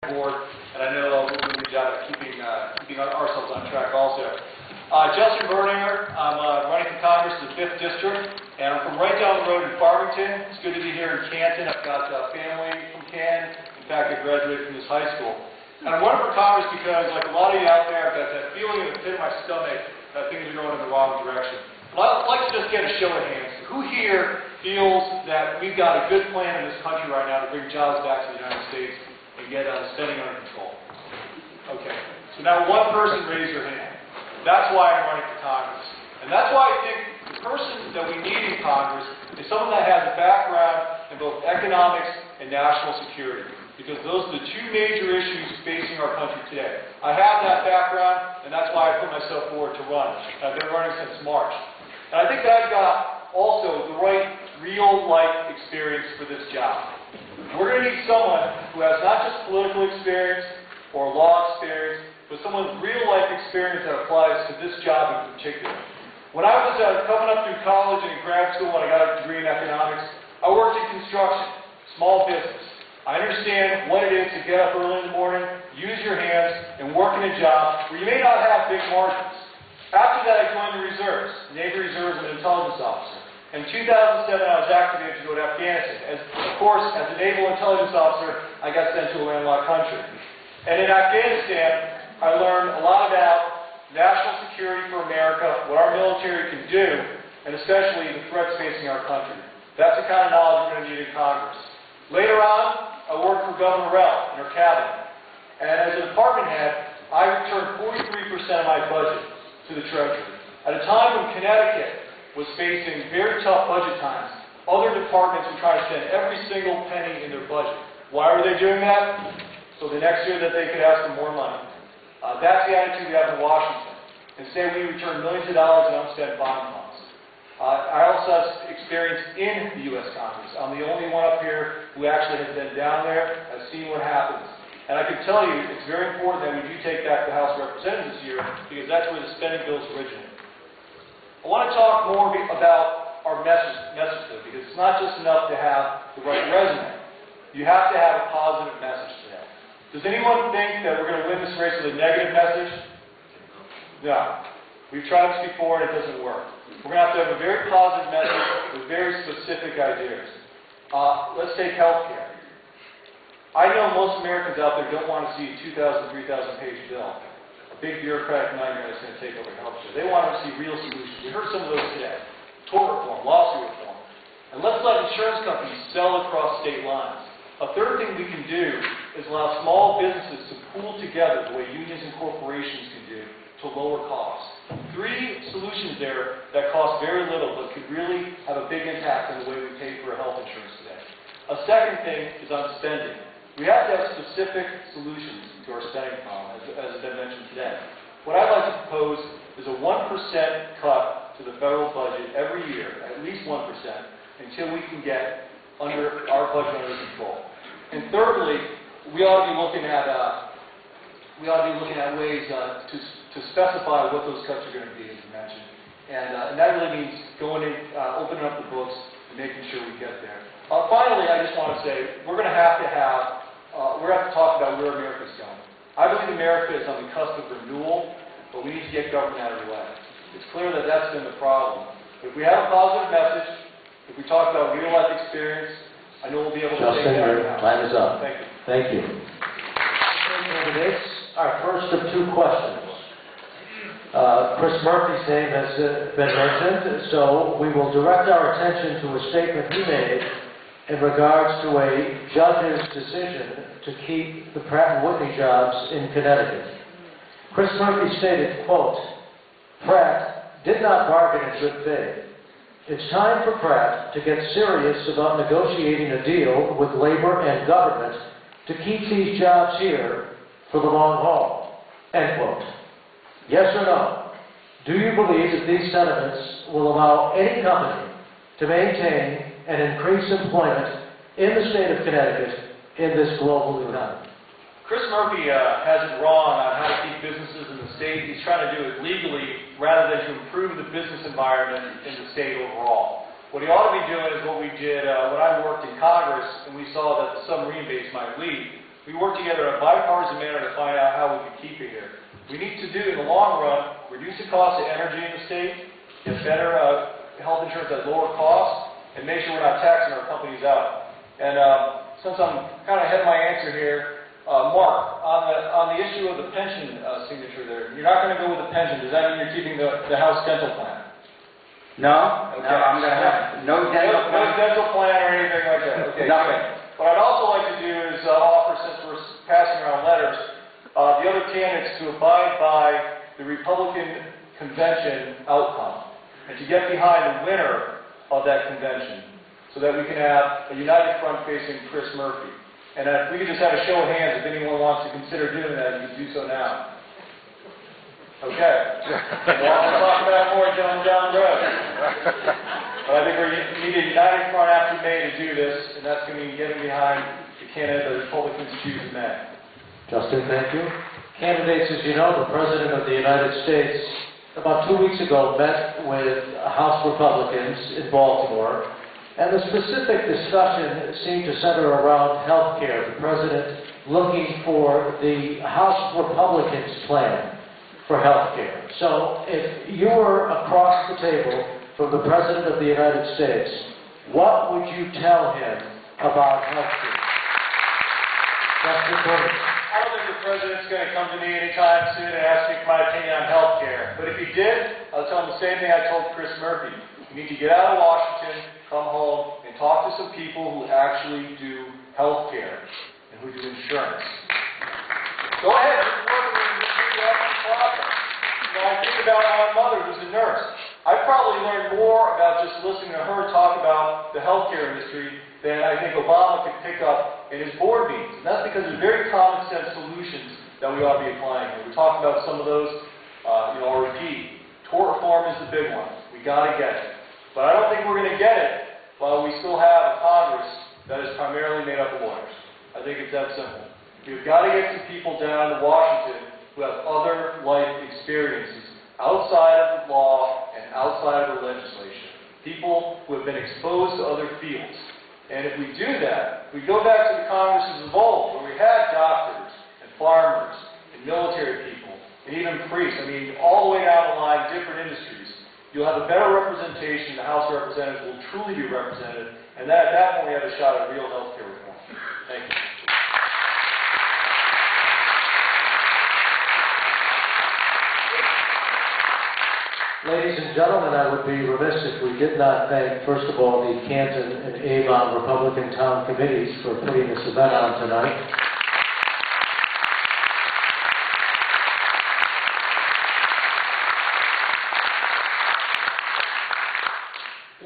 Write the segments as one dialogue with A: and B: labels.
A: Board, and I know we're doing a good job at keeping ourselves on track also. Justin Berninger, I'm running for Congress in the 5th District, and I'm from right down the road in Farmington. It's good to be here in Canton. I've got family from Canton. In fact, I graduated from this high school. And I'm running for Congress because, like a lot of you out there, I've got that feeling in the pit of my stomach that things are going in the wrong direction. But I'd like to just get a show of hands. Who here feels that we've got a good plan in this country right now to bring jobs back to the United States and get spending under control? Okay. So now one person raise your hand. That's why I'm running for Congress. And that's why I think the person that we need in Congress is someone that has a background in both economics and national security. Because those are the two major issues facing our country today. I have that background, and that's why I put myself forward to run. I've been running since March. And I think that I've got also the right real-life experience for this job. We're going to need someone who has not just political experience or law experience, but someone with real-life experience that applies to this job in particular. When I was coming up through college and in grad school when I got a degree in economics, I worked in construction, small business. I understand what it is to get up early in the morning, use your hands, and work in a job where you may not have big margins. After that, I joined the reserves, Navy Reserves, and intelligence officer. In 2007, I was activated to go to Afghanistan. Of course, as a naval intelligence officer, I got sent to a landlocked country. And in Afghanistan, I learned a lot about national security for America, what our military can do, and especially the threats facing our country. That's the kind of knowledge we're going to need in Congress. Later on, I worked for Governor Rell in her cabinet. And as a department head, I returned 43% of my budget to the Treasury. At a time when Connecticut was facing very tough budget times, other departments were trying to spend every single penny in their budget. Why were they doing that? So the next year that they could ask for more money. That's the attitude we have in Washington. Instead, we return millions of dollars in unspent bond funds. I also have experience in the U.S. Congress. I'm the only one up here who actually has been down there, has seen what happens. And I can tell you, it's very important that we do take back the House of Representatives this year, because that's where the spending bills originate. I want to talk more about our message today, because it's not just enough to have the right resume. You have to have a positive message today. Does anyone think that we're going to win this race with a negative message? No. We've tried this before and it doesn't work. We're going to have a very positive message with very specific ideas. Let's take healthcare. I know most Americans out there don't want to see a 2,000, 3,000 page bill. A big bureaucratic nightmare that's going to take over healthcare. They want to see real solutions. We heard some of those today. Tort reform, lawsuit reform. And let's let insurance companies sell across state lines. A third thing we can do is allow small businesses to pool together the way unions and corporations can do to lower costs. 3 solutions there that cost very little but could really have a big impact on the way we pay for health insurance today. A second thing is on spending. We have to have specific solutions to our spending problem, as has been mentioned today. What I'd like to propose is a 1% cut to the federal budget every year, at least 1%, until we can get our budget under control. And thirdly, we ought to be looking at ways to specify what those cuts are going to be, as you mentioned. And that really means going in, opening up the books and making sure we get there. Finally, I just want to say we're going to have to talk about where America's going. I believe America is on the cusp of renewal, but we need to get government out of the way. It's clear that that's been the problem. But if we have a positive message, if we talk about real-life experience, I know we'll be able to take that out.
B: Justin, time is up.
A: Thank you.
B: Thank you. Candidates, our first of 2 questions. Chris Murphy's name has been mentioned, so we will direct our attention to a statement he made in regards to a judge's decision to keep the Pratt & Whitney jobs in Connecticut. Chris Murphy stated, quote, "Pratt did not bargain in good faith. It's time for Pratt to get serious about negotiating a deal with labor and government to keep these jobs here for the long haul." End quote. Yes or no? Do you believe that these sentiments will allow any company to maintain and increase employment in the state of Connecticut in this global economy?
A: Chris Murphy has it wrong on how to keep businesses in the state. He's trying to do it legally rather than to improve the business environment in the state overall. What he ought to be doing is what we did when I worked in Congress and we saw that the submarine base might leave. we work together in a bipartisan manner to find out how we can keep it here. We need to do, in the long run, reduce the cost of energy in the state, get better health insurance at lower cost, and make sure we're not taxing our companies out. And since I'm kind of ahead of my answer here, Mark, on the issue of the pension signature there, you're not going to go with the pension. Does that mean you're keeping the House dental plan?
C: No,
A: Okay.
C: no, I'm going to have no dental
A: No
C: plan.
A: dental plan or anything like that? Okay.
C: Nothing.
A: What I'd also like to do is offer, since we're passing around letters, the other candidates to abide by the Republican convention outcome and to get behind the winner of that convention so that we can have a united front facing Chris Murphy. And if we could just have a show of hands, if anyone wants to consider doing that, you can do so now. Okay. We'll have to talk about it more down the road. But I think we need a united front after May to do this, and that's going to be getting behind the candidate the Republicans choose in May.
B: Justin, thank you. Candidates, as you know, the President of the United States, about 2 weeks ago, met with House Republicans in Baltimore, and the specific discussion seemed to center around health care. The President looking for the House Republicans' plan for health care. So if you were across the table from the President of the United States, what would you tell him about health care? Justin Burns.
A: I don't think the President's going to come to me anytime soon and ask me for my opinion on health care. But if he did, I'll tell him the same thing I told Chris Murphy. You need to get out of Washington, come home, and talk to some people who actually do health care and who do insurance. Go ahead, just work with them, just do that process. You know, I think about my mother, who's a nurse. I probably learned more about just listening to her talk about the healthcare industry than I think Obama could pick up in his board meetings. And that's because there's very common sense solutions that we ought to be applying here. We talked about some of those, I'll repeat. Tort reform is the big one. We got to get it. But I don't think we're going to get it while we still have a Congress that is primarily made up of lawyers. I think it's that simple. We've got to get some people down to Washington who have other life experiences outside of the law and outside of the legislation. People who have been exposed to other fields. And if we do that, we go back to the Congresses of old, where we had doctors and farmers and military people and even priests. I mean, all the way down the line, different industries. You'll have a better representation. The House of Representatives will truly be represented. And at that point, we have a shot at real health care reform. Thank you.
B: Ladies and gentlemen, I would be remiss if we did not thank, first of all, the Canton and Avon Republican Town Committees for putting this event on tonight.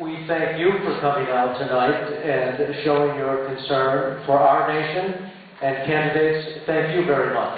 B: We thank you for coming out tonight and showing your concern for our nation. And candidates, thank you very much.